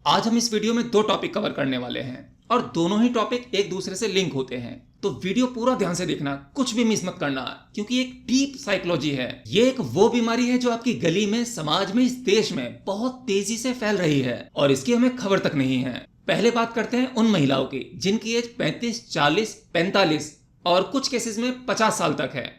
आज हम इस वीडियो में दो टॉपिक कवर करने वाले हैं और दोनों ही टॉपिक एक दूसरे से लिंक होते हैं। तो वीडियो पूरा ध्यान से देखना, कुछ भी मिस मत करना, क्योंकि एक डीप साइकोलॉजी है। ये एक वो बीमारी है जो आपकी गली में, समाज में, इस देश में बहुत तेजी से फैल रही है और इसकी हमें खबर तक नहीं है। पहले बात करते हैं उन महिलाओं की जिनकी एज 35, 40, 45 और कुछ केसेस में 50 साल तक है।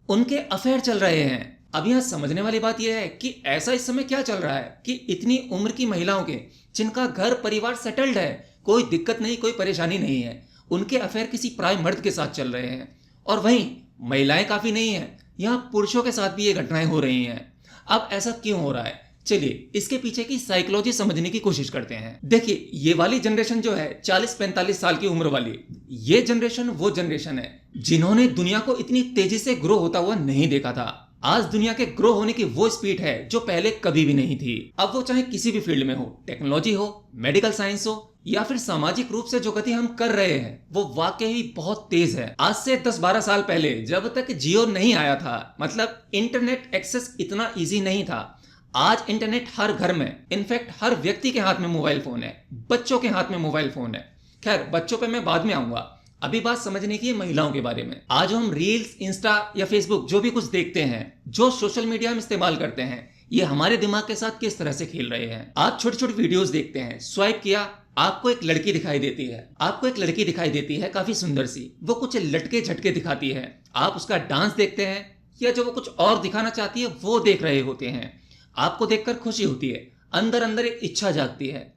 उनके अफेयर चल रहे हैं। अब यहाँ समझने वाली बात यह है कि ऐसा इस समय क्या चल रहा है कि इतनी उम्र की महिलाओं के, जिनका घर परिवार सेटल्ड है, कोई दिक्कत नहीं, कोई परेशानी नहीं है, उनके अफेयर किसी पराये मर्द के साथ चल रहे हैं। और वहीं महिलाएं काफी नहीं है, यहाँ पुरुषों के साथ भी ये घटनाएं हो रही हैं। अब ऐसा क्यों हो रहा है, चलिए इसके पीछे की साइकोलॉजी समझने की कोशिश करते हैं। देखिए, ये वाली जनरेशन जो है 40-45 साल की उम्र वाली, ये जनरेशन वो जनरेशन है जिन्होंने दुनिया को इतनी तेजी से ग्रो होता हुआ नहीं देखा था। आज दुनिया के ग्रो होने की वो स्पीड है जो पहले कभी भी नहीं थी। अब वो चाहे किसी भी फील्ड में हो, टेक्नोलॉजी हो, मेडिकल साइंस हो या फिर सामाजिक रूप से जो गति हम कर रहे हैं वो वाकई ही बहुत तेज है। आज से 10-12 साल पहले जब तक जियो नहीं आया था, मतलब इंटरनेट एक्सेस इतना इजी नहीं था, आज इंटरनेट हर घर में, इनफैक्ट हर व्यक्ति के हाथ में मोबाइल फोन है, बच्चों के हाथ में मोबाइल फोन है। खैर, बच्चों पे मैं बाद में आऊंगा, अभी बात समझने की है महिलाओं के बारे में। आज हम रील्स, इंस्टा या फेसबुक जो भी कुछ देखते हैं, जो सोशल मीडिया हम इस्तेमाल करते हैं, ये हमारे दिमाग के साथ किस तरह से खेल रहे हैं। आप छोटी छोटी वीडियोस देखते हैं, स्वाइप किया, आपको एक लड़की दिखाई देती है, काफी सुंदर सी, वो कुछ लटके झटके दिखाती है। आप उसका डांस देखते हैं या जो वो कुछ और दिखाना चाहती है वो देख रहे होते हैं। आपको देखकर खुशी होती है, अंदर अंदर एक इच्छा जागती है।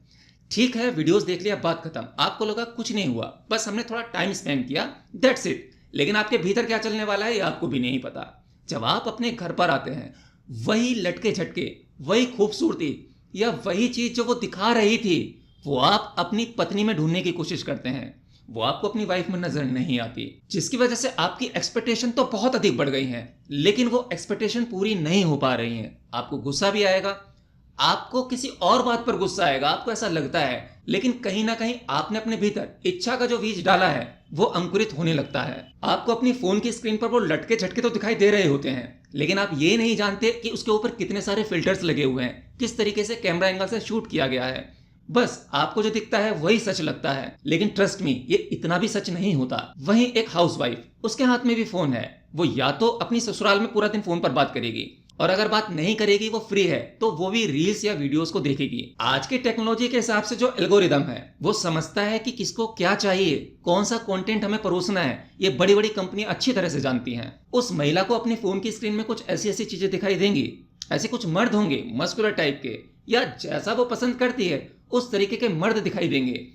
ठीक है, वीडियोस देख लिया, बात खत्म, आपको लगा कुछ नहीं हुआ, बस हमने थोड़ा टाइम स्पेंड किया, दैट्स इट। लेकिन आपके भीतर क्या चलने वाला है ये आपको भी नहीं पता। जब आप अपने घर पर आते हैं, वही लटके झटके, वही खूबसूरती या वही चीज जो वो दिखा रही थी, वो आप अपनी पत्नी में ढूंढने की कोशिश करते हैं। वो आपको अपनी वाइफ में नजर नहीं आती, जिसकी वजह से आपकी एक्सपेक्टेशन तो बहुत अधिक बढ़ गई है, लेकिन वो एक्सपेक्टेशन पूरी नहीं हो पा रही है। आपको गुस्सा भी आएगा, आपको किसी और बात पर गुस्सा आएगा, आपको ऐसा लगता है, लेकिन कहीं ना कहीं आपने अपने भीतर इच्छा का जो बीज डाला है वो अंकुरित होने लगता है। आपको अपनी फोन की स्क्रीन पर वो लटके झटके तो दिखाई दे रहे होते हैं, लेकिन आप ये नहीं जानते कि उसके ऊपर कितने सारे फिल्टर्स लगे हुए हैं, किस तरीके से कैमरा एंगल से शूट किया गया है। बस आपको जो दिखता है वही सच लगता है, लेकिन ट्रस्ट मी, ये इतना भी सच नहीं होता। वहीं एक हाउसवाइफ, उसके हाथ में भी फोन है, वो या तो अपनी ससुराल में पूरा दिन फोन पर बात करेगी, और अगर बात नहीं करेगी, वो फ्री है, तो वो भी रील्स या वीडियोस को देखेगी। आज के टेक्नोलॉजी के हिसाब से जो एल्गोरिदम है वो समझता है कि किसको क्या चाहिए, कौन सा कंटेंट हमें परोसना है, ये बड़ी बड़ी कंपनियां अच्छी तरह से जानती हैं। उस महिला को अपने फोन की स्क्रीन में कुछ ऐसी ऐसी चीजें दिखाई देंगी, ऐसे कुछ मर्द होंगे मस्कुलर टाइप के, या जैसा वो पसंद करती है उस तरीके के मर्द दिखाई देंगे,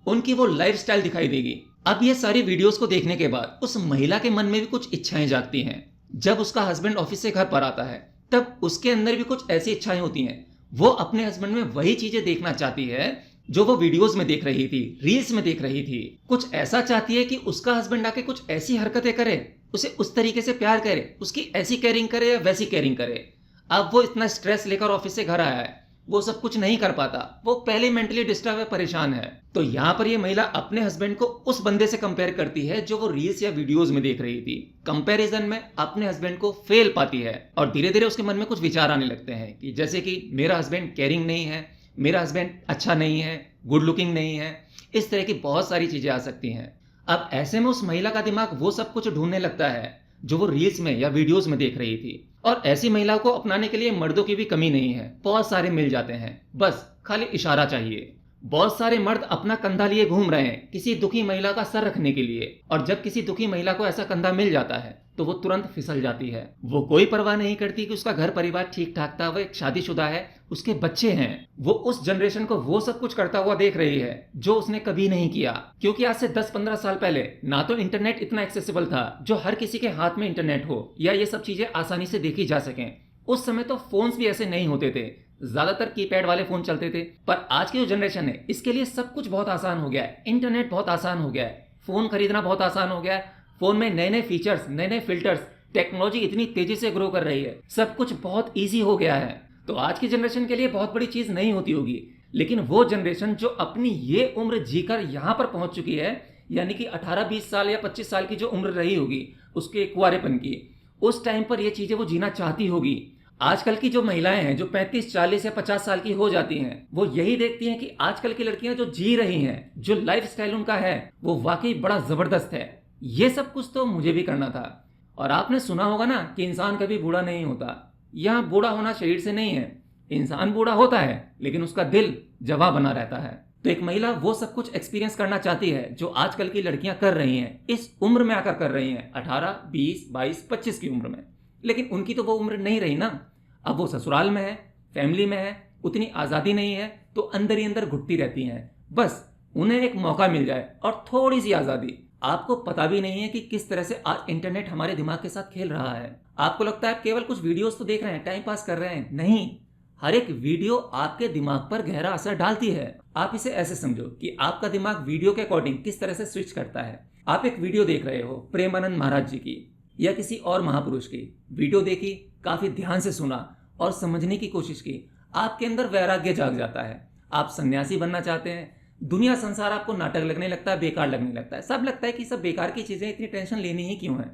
उनकी वो लाइफस्टाइल दिखाई देगी। अब ये सारी वीडियोस को देखने के बाद उस महिला के मन में भी कुछ इच्छाएं जागती हैं। जब उसका हस्बैंड ऑफिस से घर पर आता है, तब उसके अंदर भी कुछ ऐसी इच्छाएं होती हैं। वो अपने हस्बैंड में वही चीजें देखना चाहती है जो वो वीडियोस में देख रही थी, रील्स में देख रही थी। कुछ ऐसा चाहती है कि उसका हस्बैंड आके कुछ ऐसी हरकतें करे, उसे उस तरीके से प्यार करे, उसकी ऐसी केयरिंग करे या वैसी केयरिंग करे। अब वो इतना स्ट्रेस लेकर ऑफिस से घर आया है, वो सब कुछ नहीं कर पाता, वो पहले मेंटली डिस्टर्ब है, परेशान है। तो यहाँ पर ये महिला अपने हस्बैंड को उस बंदे से कंपेयर करती है जो वो रील्स या वीडियोस में देख रही थी। कंपैरिजन में अपने हस्बैंड को फेल पाती है और धीरे धीरे उसके मन में कुछ विचार आने लगते हैं कि जैसे कि मेरा हस्बैंड केयरिंग नहीं है, मेरा हस्बैंड अच्छा नहीं है, गुड लुकिंग नहीं है, इस तरह की बहुत सारी चीजें आ सकती हैं। अब ऐसे में उस महिला का दिमाग वो सब कुछ ढूंढने लगता है जो वो रील्स में या वीडियोस में देख रही थी। और ऐसी महिला को अपनाने के लिए मर्दों की भी कमी नहीं है, बहुत सारे मिल जाते हैं, बस खाली इशारा चाहिए। बहुत सारे मर्द अपना कंधा लिए घूम रहे हैं किसी दुखी महिला का सर रखने के लिए, और जब किसी दुखी महिला को ऐसा कंधा मिल जाता है तो वो तुरंत फिसल जाती है। वो कोई परवाह नहीं करती कि उसका घर परिवार ठीक ठाक था, वो एक शादीशुदा है, उसके बच्चे हैं। वो उस जनरेशन को वो सब कुछ करता हुआ देख रही है जो उसने कभी नहीं किया, क्योंकि आज से 10-15 साल पहले ना तो इंटरनेट इतना एक्सेसिबल था जो हर किसी के हाथ में इंटरनेट हो या ये सब चीजें आसानी से देखी जा सकें। उस समय तो फोन्स भी ऐसे नहीं होते थे, ज्यादातर कीपैड वाले फोन चलते थे। पर आज की जो जनरेशन है, इसके लिए सब कुछ बहुत आसान हो गया है, इंटरनेट बहुत आसान हो गया है, फोन खरीदना बहुत आसान हो गया है, फोन में नए नए फीचर्स, नए नए फिल्टर्स, टेक्नोलॉजी इतनी तेजी से ग्रो कर रही है, सब कुछ बहुत ईजी हो गया है। तो आज की जनरेशन के लिए बहुत बड़ी चीज नहीं होती होगी, लेकिन वो जनरेशन जो अपनी ये उम्र जीकर यहाँ पर पहुंच चुकी है, यानी कि 18-20 साल या 25 साल की जो उम्र रही होगी उसके कुंवारेपन की, उस टाइम पर ये चीजें वो जीना चाहती होगी। आजकल की जो महिलाएं हैं जो 35, 40 या 50 साल की हो जाती हैं, वो यही देखती हैं कि आजकल की लड़कियां जो जी रही हैं, जो लाइफस्टाइल उनका है, वो वाकई बड़ा ज़बरदस्त है। ये सब कुछ तो मुझे भी करना था। और आपने सुना होगा ना कि इंसान कभी बूढ़ा नहीं होता। यहाँ बूढ़ा होना शरीर से नहीं है। इंसान बूढ़ा होता है लेकिन उसका दिल जवां बना रहता है। तो एक महिला वो सब कुछ एक्सपीरियंस करना चाहती है जो आजकल की लड़कियां कर रही हैं, इस उम्र में आकर कर रही हैं, 18, 20, 22, 25 की उम्र में। लेकिन उनकी तो वो उम्र नहीं रही ना। अब वो ससुराल में है, फैमिली में है, उतनी आज़ादी नहीं है, तो अंदर ही अंदर घुटती रहती हैं। बस उन्हें एक मौका मिल जाए और थोड़ी सी आज़ादी। आपको पता भी नहीं है कि किस तरह से आज इंटरनेट हमारे दिमाग के साथ खेल रहा है। आपको लगता है आप केवल कुछ वीडियोस तो देख रहे हैं, टाइम पास कर रहे हैं। नहीं, हर एक वीडियो आपके दिमाग पर गहरा असर डालती है। आप इसे ऐसे समझो कि आपका दिमाग वीडियो के अकॉर्डिंग किस तरह से स्विच करता है। आप एक वीडियो देख रहे हो प्रेमानंद महाराज जी की या किसी और महापुरुष की, वीडियो देखी, काफी ध्यान से सुना और समझने की कोशिश की, आपके अंदर वैराग्य जाग जाता है। आप सन्यासी बनना चाहते हैं। दुनिया संसार आपको नाटक लगने लगता है, बेकार लगने लगता है। सब लगता है कि सब बेकार की चीजें, इतनी टेंशन लेनी ही क्यों है,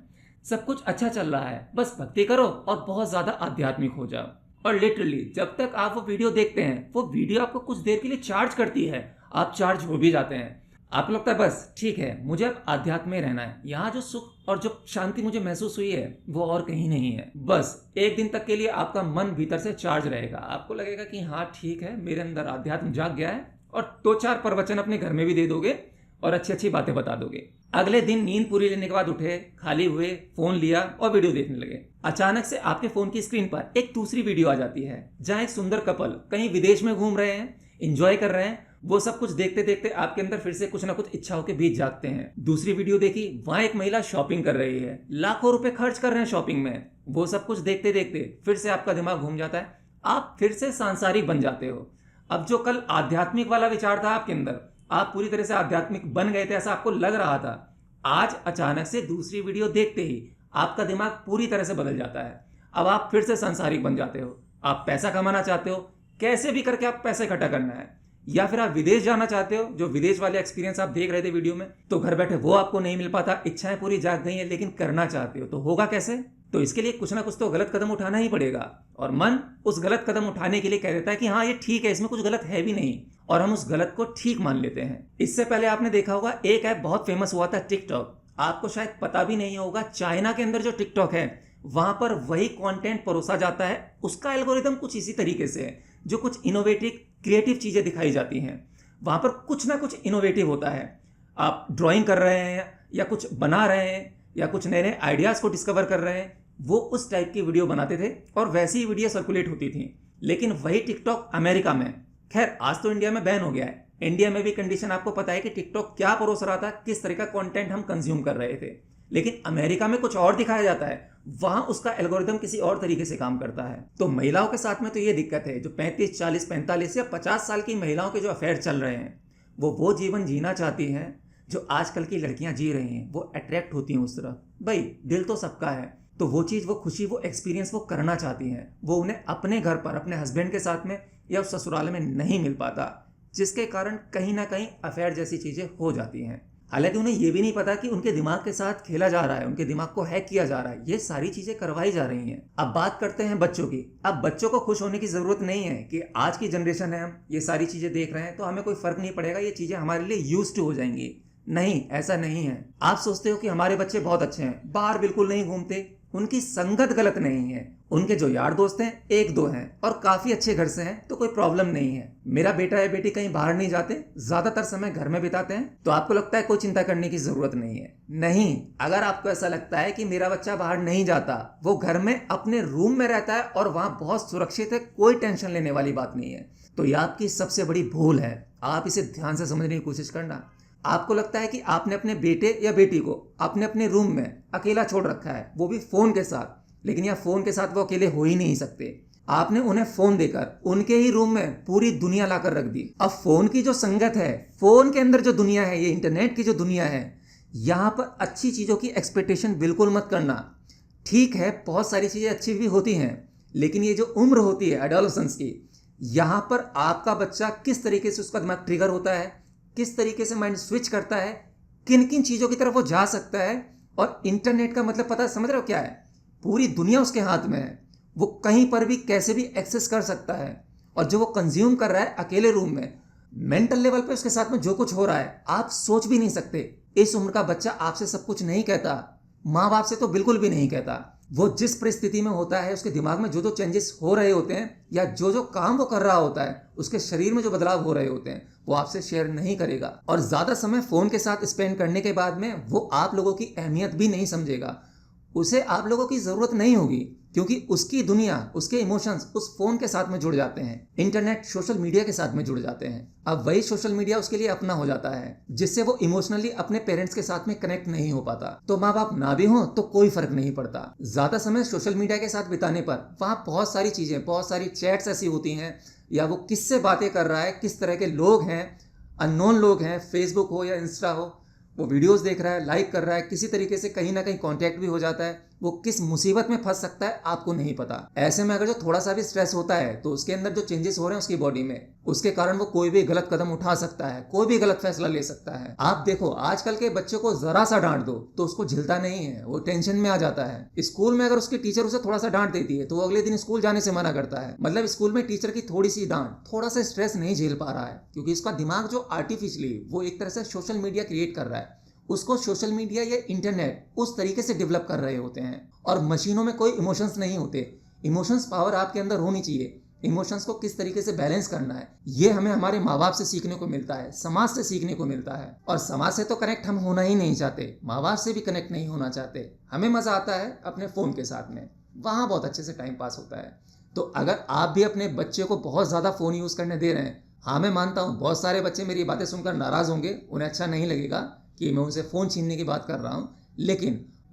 सब कुछ अच्छा चल रहा है, बस भक्ति करो और बहुत ज्यादा आध्यात्मिक हो जाओ। और लिटरली जब तक आप वो वीडियो देखते हैं, वो वीडियो आपको कुछ देर के लिए चार्ज करती है। आप चार्ज हो भी जाते हैं। आपको लगता है बस ठीक है, मुझे अब आध्यात्म में रहना है। यहाँ जो सुख और जो शांति मुझे महसूस हुई है वो और कहीं नहीं है। बस एक दिन तक के लिए आपका मन भीतर से चार्ज रहेगा। आपको लगेगा कि हाँ ठीक है, मेरे अंदर आध्यात्म जाग गया है। और 2-4 प्रवचन अपने घर में भी दे दोगे और अच्छी अच्छी बातें बता दोगे। अगले दिन नींद पूरी लेने के बाद उठे, खाली हुए, फोन लिया और वीडियो देखने लगे। अचानक से आपके फोन की स्क्रीन पर एक दूसरी वीडियो आ जाती है जहां एक सुंदर कपल कहीं विदेश में घूम रहे हैं, एंजॉय कर रहे हैं। वो सब कुछ देखते देखते आपके अंदर फिर से कुछ ना कुछ इच्छाओं के बीच जागते हैं। दूसरी वीडियो देखी, वहां एक महिला शॉपिंग कर रही है, लाखों रुपए खर्च कर रहे हैं शॉपिंग में। वो सब कुछ देखते देखते फिर से आपका दिमाग घूम जाता है, आप फिर से सांसारिक बन जाते हो। अब जो कल आध्यात्मिक वाला विचार था आपके अंदर, आप पूरी तरह से आध्यात्मिक बन गए थे, ऐसा आपको लग रहा था। आज अचानक से दूसरी वीडियो देखते ही आपका दिमाग पूरी तरह से बदल जाता है। अब आप फिर से सांसारिक बन जाते हो। आप पैसा कमाना चाहते हो, कैसे भी करके आप पैसे इकट्ठा करना है। या फिर आप विदेश जाना चाहते हो, जो विदेश वाले एक्सपीरियंस आप देख रहे थे वीडियो में, तो घर बैठे वो आपको नहीं मिल पाता। इच्छाएं पूरी जाग गई हैं लेकिन करना चाहते हो, तो होगा कैसे? तो इसके लिए कुछ ना कुछ तो गलत कदम उठाना ही पड़ेगा। और मन उस गलत कदम उठाने के लिए कह देता है कि हाँ ये ठीक है, इसमें कुछ गलत है भी नहीं, और हम उस गलत को ठीक मान लेते हैं। इससे पहले आपने देखा होगा एक ऐप बहुत फेमस हुआ था, टिकटॉक। आपको शायद पता भी नहीं होगा, चाइना के अंदर जो टिकटॉक है वहां पर वही कंटेंट परोसा जाता है। उसका एल्गोरिदम कुछ इसी तरीके से है, जो कुछ इनोवेटिव क्रिएटिव चीजें दिखाई जाती हैं। वहां पर कुछ ना कुछ इनोवेटिव होता है। आप ड्राइंग कर रहे हैं या कुछ बना रहे हैं या कुछ नए नए आइडियाज को डिस्कवर कर रहे हैं, वो उस टाइप की वीडियो बनाते थे और वैसी ही वीडियो सर्कुलेट होती थी। लेकिन वही टिकटॉक अमेरिका में, खैर आज तो इंडिया में बैन हो गया है। इंडिया में भी कंडीशन आपको पता है कि टिकटॉक क्या परोस रहा था, किस तरह का कंटेंट हम कंज्यूम कर रहे थे। लेकिन अमेरिका में कुछ और दिखाया जाता है, वहां उसका एल्गोरिदम किसी और तरीके से काम करता है। तो महिलाओं के साथ में तो ये दिक्कत है, जो 35, 40, 45 या 50 साल की महिलाओं के जो अफेयर चल रहे हैं, वो जीवन जीना चाहती हैं जो आजकल की लड़कियां जी रही हैं। वो अट्रैक्ट होती हैं उस तरफ। भाई दिल तो सबका है, तो वो चीज़, वो खुशी, वो एक्सपीरियंस वो करना चाहती हैं। वो उन्हें अपने घर पर अपने हस्बैंड के साथ में या उस ससुराल में नहीं मिल पाता, जिसके कारण कहीं ना कहीं अफेयर जैसी चीज़ें हो जाती हैं। हालांकि उन्हें ये भी नहीं पता कि उनके दिमाग के साथ खेला जा रहा है, उनके दिमाग को हैक किया जा रहा है, ये सारी चीज़ें करवाई जा रही हैं। अब बात करते हैं बच्चों की। अब बच्चों को खुश होने की ज़रूरत नहीं है कि आज की जनरेशन है, हम ये सारी चीज़ें देख रहे हैं तो हमें कोई फ़र्क नहीं पड़ेगा, ये चीज़ें हमारे लिए यूज्ड टू हो जाएंगी। नहीं, ऐसा नहीं है। आप सोचते हो कि हमारे बच्चे बहुत अच्छे हैं, बाहर बिल्कुल नहीं घूमते, उनकी संगत गलत नहीं है। उनके जो यार दोस्त हैं 1-2 हैं और काफ़ी अच्छे घर से हैं, तो कोई प्रॉब्लम नहीं है। मेरा बेटा या बेटी कहीं बाहर नहीं जाते, ज़्यादातर समय घर में बिताते हैं, तो आपको लगता है कोई चिंता करने की ज़रूरत नहीं है। नहीं, अगर आपको ऐसा लगता है कि मेरा बच्चा बाहर नहीं जाता, वो घर में अपने रूम में रहता है और वहाँ बहुत सुरक्षित है, कोई टेंशन लेने वाली बात नहीं है, तो ये आपकी सबसे बड़ी भूल है। आप इसे ध्यान से समझने की कोशिश करना। आपको लगता है कि आपने अपने बेटे या बेटी को अपने अपने रूम में अकेला छोड़ रखा है, वो भी फ़ोन के साथ। लेकिन यह फ़ोन के साथ वो अकेले हो ही नहीं सकते। आपने उन्हें फ़ोन देकर उनके ही रूम में पूरी दुनिया लाकर रख दी। अब फ़ोन की जो संगत है, फ़ोन के अंदर जो दुनिया है, ये इंटरनेट की जो दुनिया है, यहाँ पर अच्छी चीज़ों की एक्सपेक्टेशन बिल्कुल मत करना। ठीक है, बहुत सारी चीज़ें अच्छी भी होती हैं, लेकिन ये जो उम्र होती है एडोलेसेंस की, यहाँ पर आपका बच्चा किस तरीके से उसका दिमाग ट्रिगर होता है, किस तरीके से माइंड स्विच करता है, किन किन चीज़ों की तरफ वो जा सकता है। और इंटरनेट का मतलब पता समझ रहे हो क्या है? पूरी दुनिया उसके हाथ में है। वो कहीं पर भी कैसे भी एक्सेस कर सकता है। और जो वो कंज्यूम कर रहा है अकेले रूम में, मेंटल लेवल पे उसके साथ में जो कुछ हो रहा है आप सोच भी नहीं सकते। इस उम्र का बच्चा आपसे सब कुछ नहीं कहता, माँ बाप से तो बिल्कुल भी नहीं कहता। वो जिस परिस्थिति में होता है, उसके दिमाग में जो जो चेंजेस हो रहे होते हैं या जो जो काम वो कर रहा होता है, उसके शरीर में जो बदलाव हो रहे होते हैं, वो आपसे शेयर नहीं करेगा। और ज़्यादा समय फ़ोन के साथ स्पेंड करने के बाद में वो आप लोगों की अहमियत भी नहीं समझेगा। उसे आप लोगों की ज़रूरत नहीं होगी, क्योंकि उसकी दुनिया, उसके इमोशंस उस फोन के साथ में जुड़ जाते हैं, इंटरनेट सोशल मीडिया के साथ में जुड़ जाते हैं। अब वही सोशल मीडिया उसके लिए अपना हो जाता है, जिससे वो इमोशनली अपने पेरेंट्स के साथ में कनेक्ट नहीं हो पाता। तो माँ बाप ना भी हो तो कोई फर्क नहीं पड़ता। ज्यादा समय सोशल मीडिया के साथ बिताने पर वहाँ बहुत सारी चीजें, बहुत सारी चैट्स ऐसी होती हैं, या वो किससे बातें कर रहा है, किस तरह के लोग हैं, अननोन लोग हैं, फेसबुक हो या इंस्टा हो, वो वीडियोस देख रहा है, लाइक कर रहा है, किसी तरीके से कहीं ना कहीं कांटेक्ट भी हो जाता है। वो किस मुसीबत में फंस सकता है आपको नहीं पता। ऐसे में अगर जो थोड़ा सा भी स्ट्रेस होता है तो उसके अंदर जो चेंजेस हो रहे हैं उसकी बॉडी में, उसके कारण वो कोई भी गलत कदम उठा सकता है, कोई भी गलत फैसला ले सकता है। आप देखो आजकल के बच्चों को जरा सा डांट दो तो उसको झिलता नहीं है, वो टेंशन में आ जाता है। स्कूल में अगर उसकी टीचर उसे थोड़ा सा डांट देती है तो वो अगले दिन स्कूल जाने से मना करता है। मतलब स्कूल में टीचर की थोड़ी सी डांट, थोड़ा सा स्ट्रेस नहीं झेल पा रहा है, क्योंकि इसका दिमाग जो आर्टिफिशियली वो एक तरह से सोशल मीडिया क्रिएट कर रहा है, उसको सोशल मीडिया या इंटरनेट उस तरीके से डेवलप कर रहे होते हैं। और मशीनों में कोई इमोशंस नहीं होते। इमोशंस पावर आपके अंदर होनी चाहिए। इमोशंस को किस तरीके से बैलेंस करना है, ये हमें हमारे माँ बाप से सीखने को मिलता है, समाज से सीखने को मिलता है। और समाज से तो कनेक्ट हम होना ही नहीं चाहते, माँ बाप से भी कनेक्ट नहीं होना चाहते। हमें मजा आता है अपने फोन के साथ में, वहाँ बहुत अच्छे से टाइम पास होता है। तो अगर आप भी अपने बच्चे को बहुत ज्यादा फोन यूज करने दे रहे हैं, हाँ मैं मानता हूँ बहुत सारे बच्चे मेरी बातें सुनकर नाराज होंगे, उन्हें अच्छा नहीं लगेगा कि मैं उनसे फ़ोन छीनने की बात कर रहा हूँ,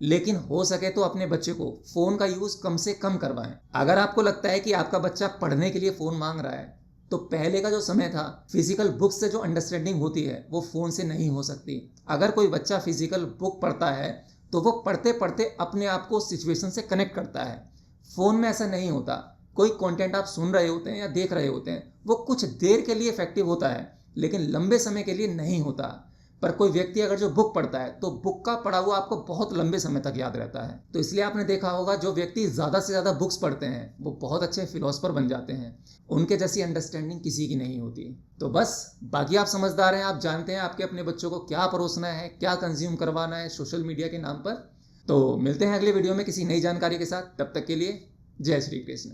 लेकिन हो सके तो अपने बच्चे को फ़ोन का यूज़ कम से कम करवाएं। अगर आपको लगता है कि आपका बच्चा पढ़ने के लिए फ़ोन मांग रहा है, तो पहले का जो समय था, फिजिकल बुक से जो अंडरस्टैंडिंग होती है वो फ़ोन से नहीं हो सकती। अगर कोई बच्चा फिजिकल बुक पढ़ता है तो वो पढ़ते पढ़ते अपने आप को सिचुएशन से कनेक्ट करता है। फ़ोन में ऐसा नहीं होता। कोई कंटेंट आप सुन रहे होते हैं या देख रहे होते हैं, वो कुछ देर के लिए इफेक्टिव होता है, लेकिन लंबे समय के लिए नहीं होता। पर कोई व्यक्ति अगर जो बुक पढ़ता है तो बुक का पढ़ा हुआ आपको बहुत लंबे समय तक याद रहता है। तो इसलिए आपने देखा होगा जो व्यक्ति ज़्यादा से ज़्यादा बुक्स पढ़ते हैं वो बहुत अच्छे फिलोसफर बन जाते हैं। उनके जैसी अंडरस्टैंडिंग किसी की नहीं होती। तो बस बाकी आप समझदार हैं, आप जानते हैं आपके अपने बच्चों को क्या परोसना है, क्या कंज्यूम करवाना है सोशल मीडिया के नाम पर। तो मिलते हैं अगले वीडियो में किसी नई जानकारी के साथ। तब तक के लिए जय श्री कृष्ण।